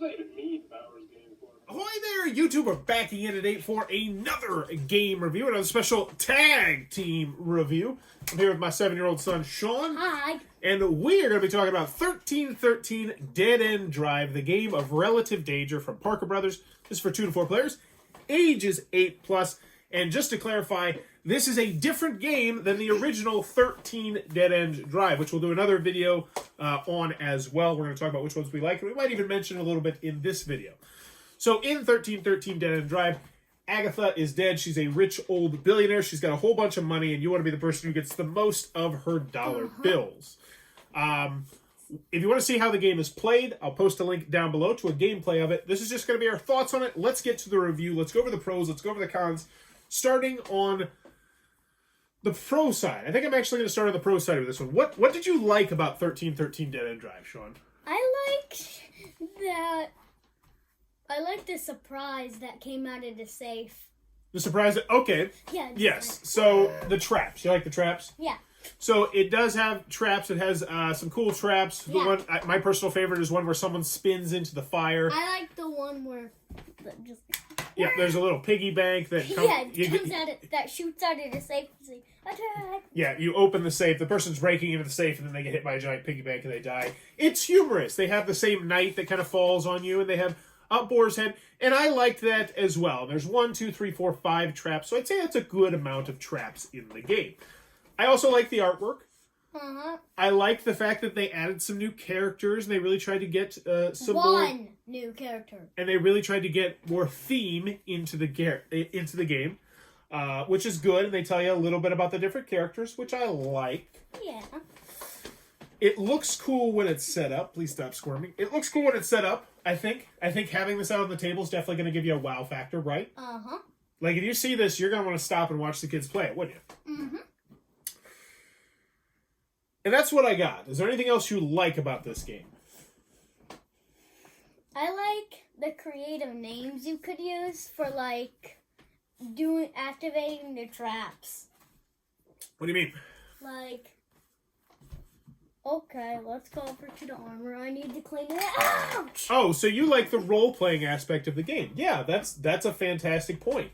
not even mean Bauer's game for? Ahoy there, YouTube! We're back again today for another game review, another special tag team review. I'm here with my 7-year-old son, Sean. Hi. And we are going to be talking about 1313 Dead End Drive, the game of relative danger from Parker Brothers. This is for 2 to 4 players. Age is 8+. And just to clarify, this is a different game than the original 13 Dead End Drive, which we'll do another video on as well. We're going to talk about which ones we like, and we might even mention a little bit in this video. So in 1313 Dead End Drive, Agatha is dead. She's a rich old billionaire. She's got a whole bunch of money, and you want to be the person who gets the most of her dollar bills. If you want to see how the game is played, I'll post a link down below to a gameplay of it. This is just going to be our thoughts on it. Let's get to the review. Let's go over the pros. Let's go over the cons. Starting on the pro side. I think I'm actually going to start on the pro side of this one. What did you like about 1313 Dead End Drive, Sean? I liked the surprise that came out of the safe. The surprise? Okay. Yeah. Yes. So, the traps. You like the traps? Yeah. So, it does have traps. It has some cool traps. The Yeah. one, my personal favorite is one where someone spins into the fire. I like the one where just... Yeah, there's a little piggy bank that that shoots out of the safe. It's like, attack. Yeah, you open the safe, the person's breaking into the safe, and then they get hit by a giant piggy bank and they die. It's humorous. They have the same knight that kind of falls on you, and they have a boar's head, and I liked that as well. There's 1, 2, 3, 4, 5 traps, so I'd say that's a good amount of traps in the game. I also like the artwork. I like the fact that they added some new characters, and they really tried to get some one new character. And they really tried to get more theme into the game, which is good. And they tell you a little bit about the different characters, which I like. Yeah. It looks cool when it's set up. Please stop squirming. It looks cool when it's set up, I think. I think having this out on the table is definitely going to give you a wow factor, right? Like, if you see this, you're going to want to stop and watch the kids play it, wouldn't you? And that's what I got. Is there anything else you like about this game? I like the creative names you could use for, like, activating the traps. What do you mean? Like, okay, let's go over to the armor. I need to clean it out. Oh, so you like the role-playing aspect of the game. Yeah, that's a fantastic point.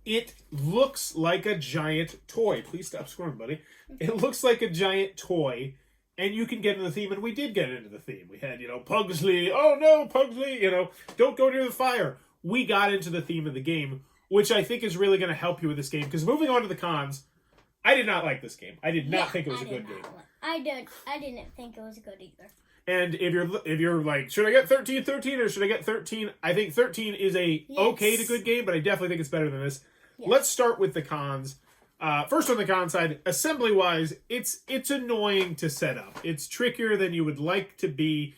It looks like a giant toy. Please stop squirming, buddy. It looks like a giant toy, and you can get into the theme, and we did get into the theme. We had, Pugsley. Oh, no, Pugsley, don't go near the fire. We got into the theme of the game, which I think is really going to help you with this game, because moving on to the cons, I did not like this game. I did not think it was a good game. I didn't think it was good either. And if you're like, should I get 1313 or should I get 13? I think 13 is a okay to good game, but I definitely think it's better than this. Yes. Let's start with the cons. First on the con side, assembly-wise, it's annoying to set up. It's trickier than you would like to be,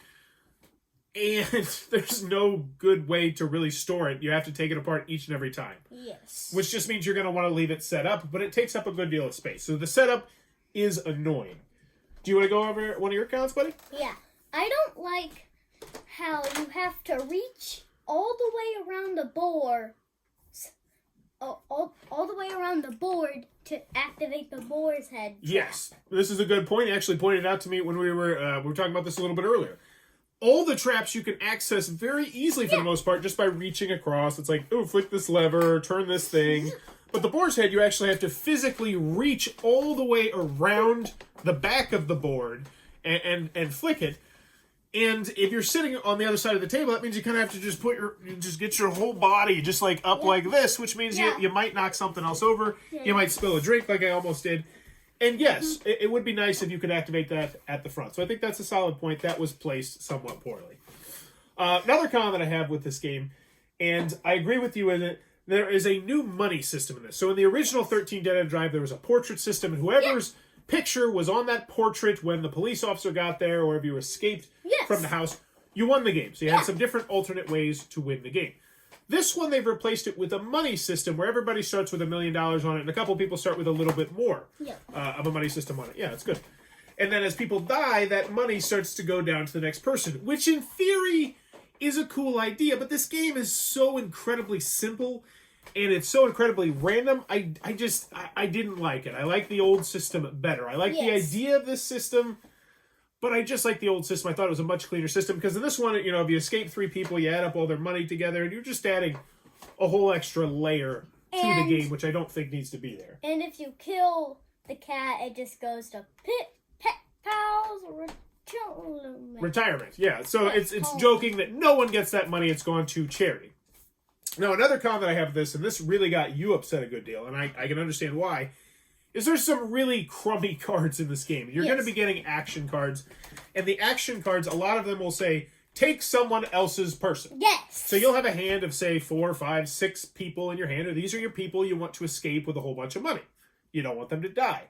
and there's no good way to really store it. You have to take it apart each and every time. Yes. Which just means you're going to want to leave it set up, but it takes up a good deal of space. So the setup is annoying. Do you want to go over one of your cons, buddy? Yeah. I don't like how you have to reach all the way around the board. All the way around the board to activate the boar's head trap. Yes, this is a good point. He actually pointed out to me when we were talking about this a little bit earlier. All the traps you can access very easily for the most part just by reaching across. It's like, oh, flick this lever, turn this thing. But the boar's head, you actually have to physically reach all the way around the back of the board and flick it. And if you're sitting on the other side of the table, that means you kind of have to just get your whole body just like up like this, which means you might knock something else over. You might spill a drink like I almost did. And yes, it would be nice if you could activate that at the front. So I think that's a solid point. That was placed somewhat poorly. Another con that I have with this game, and I agree with you in it, there is a new money system in this. So in the original 13 Dead End Drive, there was a portrait system, and whoever's picture was on that portrait when the police officer got there, or if you escaped from the house, you won the game. So you had some different alternate ways to win the game. This one, they've replaced it with a money system where everybody starts with $1 million on it, and a couple people start with a little bit more of a money system on it. Yeah, it's good. And then as people die, that money starts to go down to the next person, which in theory is a cool idea, but this game is so incredibly simple and it's so incredibly random. I didn't like it. I like the old system better. I like the idea of this system. But I just like the old system. I thought it was a much cleaner system because in this one, you know, if you escape 3 people, you add up all their money together, and you're just adding a whole extra layer to the game, which I don't think needs to be there. And if you kill the cat, it just goes to pet pals or retirement. Yeah, so it's joking that no one gets that money. It's gone to charity. Now, another con that I have with this, and this really got you upset a good deal, and I can understand why, is there's some really crummy cards in this game. You're going to be getting action cards, and the action cards, a lot of them will say, take someone else's person. Yes. So you'll have a hand of, say, 4, 5, 6 people in your hand, or these are your people you want to escape with a whole bunch of money. You don't want them to die.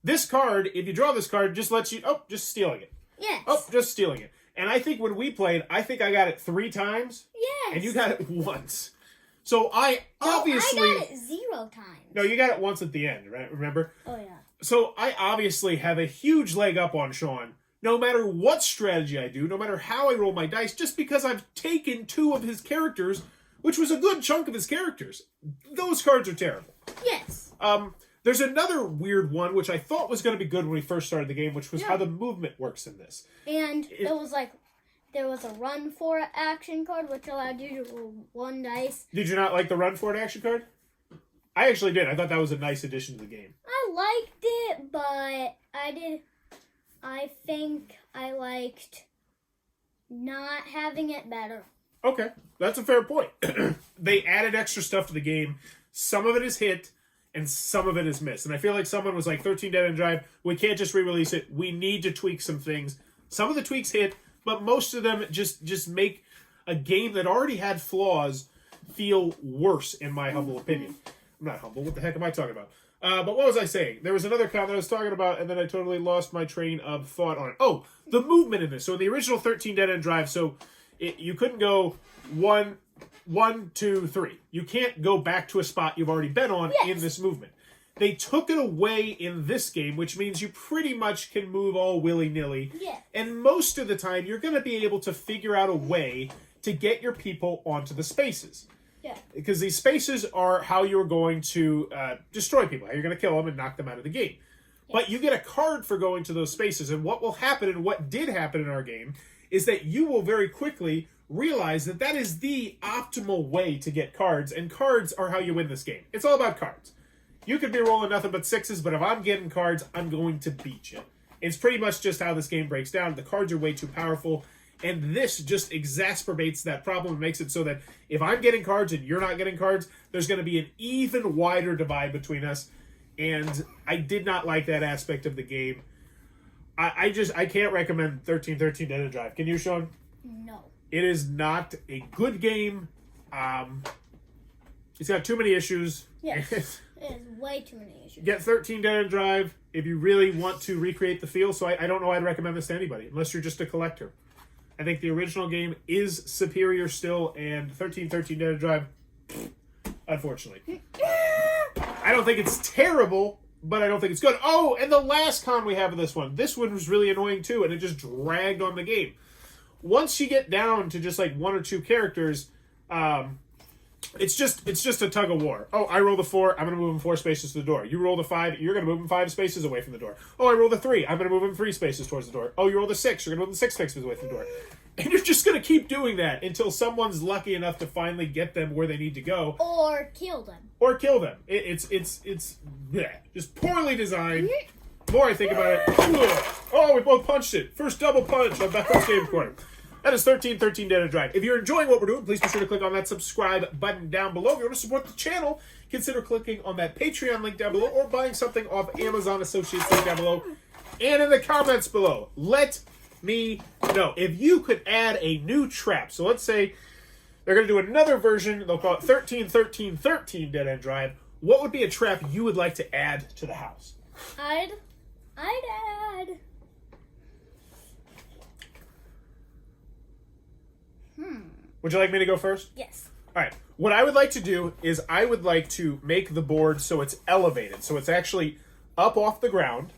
This card, if you draw this card, just lets you, just stealing it. Yes. Just stealing it. And I think when we played, I think I got it 3 times. Yes. And you got it once. So I obviously... I got it 0 times. No, you got it once at the end, right? Remember? Oh, yeah. So I obviously have a huge leg up on Sean, no matter what strategy I do, no matter how I roll my dice, just because I've taken 2 of his characters, which was a good chunk of his characters. Those cards are terrible. Yes. There's another weird one, which I thought was going to be good when we first started the game, which was how the movement works in this. And it was like, there was a run for it action card, which allowed you to roll 1 dice. Did you not like the run for it action card? I actually did. I thought that was a nice addition to the game. I liked it, but I think I liked not having it better. Okay, that's a fair point. They added extra stuff to the game. Some of it is hit, and some of it is missed. And I feel like someone was like, 13 Dead End Drive, we can't just re-release it. We need to tweak some things. Some of the tweaks hit, but most of them just make a game that already had flaws feel worse, in my humble opinion. I'm not humble. What the heck am I talking about? But what was I saying? There was another comment I was talking about, and then I totally lost my train of thought on it. Oh, the movement in this. So in the original 13 Dead End Drive, you couldn't go 1, 2, 3. You can't go back to a spot you've already been on in this movement. They took it away in this game, which means you pretty much can move all willy-nilly. Yeah. And most of the time, you're going to be able to figure out a way to get your people onto the spaces. Yeah. Because these spaces are how you're going to destroy people, how you're going to kill them and knock them out of the game. Yes. But you get a card for going to those spaces, and what will happen, and what did happen in our game, is that you will very quickly realize that that is the optimal way to get cards, and cards are how you win this game. It's all about cards. You could be rolling nothing but 6s, but if I'm getting cards, I'm going to beat you. It's pretty much just how this game breaks down. The cards are way too powerful, and this just exacerbates that problem and makes it so that if I'm getting cards and you're not getting cards, there's going to be an even wider divide between us, and I did not like that aspect of the game. I can't recommend 1313 Dead End Drive. Can you, Sean? No. It is not a good game. It's got too many issues. Yes. It has way too many issues. Get 13 Dead End Drive if you really want to recreate the feel. So I don't know I'd recommend this to anybody, unless you're just a collector. I think the original game is superior still, and 1313 Dead End Drive, unfortunately. I don't think it's terrible, but I don't think it's good. Oh, and the last con we have of this one. This one was really annoying too, and it just dragged on the game. Once you get down to just like 1 or 2 characters, it's just a tug of war. Oh, I rolled a 4, I'm going to move him 4 spaces to the door. You rolled a 5, you're going to move him 5 spaces away from the door. Oh, I rolled a 3, I'm going to move him 3 spaces towards the door. Oh, you rolled a 6, you're going to move him 6 spaces away from the door. And you're just going to keep doing that until someone's lucky enough to finally get them where they need to go. Or kill them. Or kill them. It's bleh, just poorly designed. The more I think about it, oh, we both punched it. First double punch on Beckham Game Corner. That is 1313 Dead End Drive. If you're enjoying what we're doing, please be sure to click on that subscribe button down below. If you want to support the channel, consider clicking on that Patreon link down below or buying something off Amazon Associates link down below. And in the comments below, let me know if you could add a new trap. So let's say they're going to do another version. They'll call it 131313 Dead End Drive. What would be a trap you would like to add to the house? I'd add... Would you like me to go first? Yes. All right. What I would like to do is I would like to make the board so it's elevated. So it's actually up off the ground.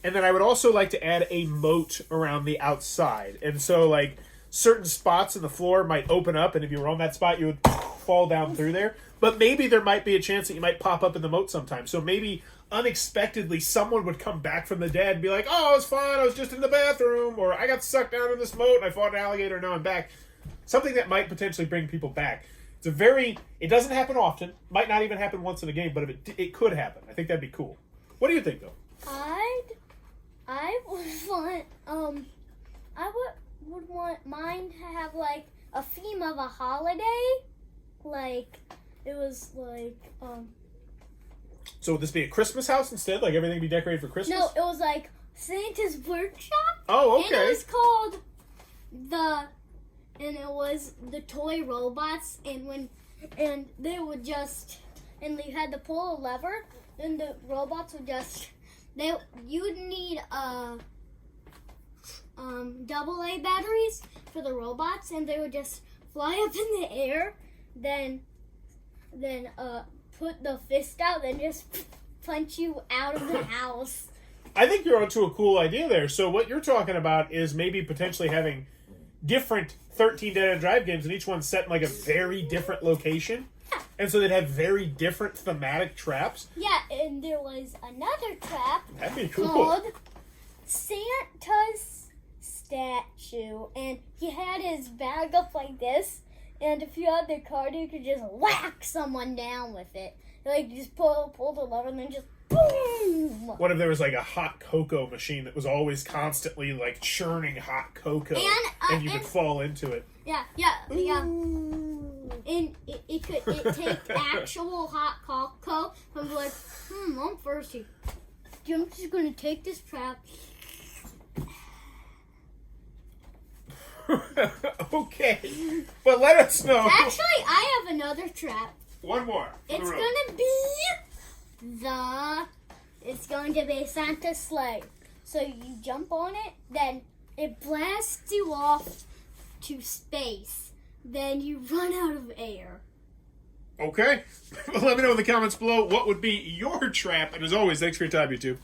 And then I would also like to add a moat around the outside. And so, like, certain spots in the floor might open up. And if you were on that spot, you would fall down through there. But maybe there might be a chance that you might pop up in the moat sometime. So maybe unexpectedly someone would come back from the dead and be like, oh, it was fine, I was just in the bathroom, or I got sucked down in this moat and I fought an alligator and now I'm back. Something that might potentially bring people back. It doesn't happen often, might not even happen once in a game, but if it could happen. I think that'd be cool. What do you think, though? I would want mine to have like a theme of a holiday, like it was like So would this be a Christmas house instead? Like everything be decorated for Christmas? No, it was like Santa's workshop. Oh, okay. And it was called and it was the toy robots, and they would just, and you had to pull a lever, and the robots would just, you would need AA batteries for the robots, and they would just fly up in the air, then put the fist out, then just punch you out of the house. I think you're onto a cool idea there. So what you're talking about is maybe potentially having different 13 Dead End Drive games, and each one set in like a very different location. Yeah. And so they'd have very different thematic traps. Yeah, and there was another trap That'd be cool. called Santa's statue, and he had his bag up like this, and if you had the card, you could just whack someone down with it. Like, just pull the lever and then just boom! What if there was like a hot cocoa machine that was always constantly like churning hot cocoa, and you could fall into it? Yeah. And it take actual hot cocoa and be like, I'm thirsty. I'm just gonna take this trap. Okay, but let us know. Actually, I have another trap. One more. It's going to be Santa's sleigh. So you jump on it, then it blasts you off to space. Then you run out of air. Okay. Let me know in the comments below what would be your trap. And as always, thanks for your time, YouTube.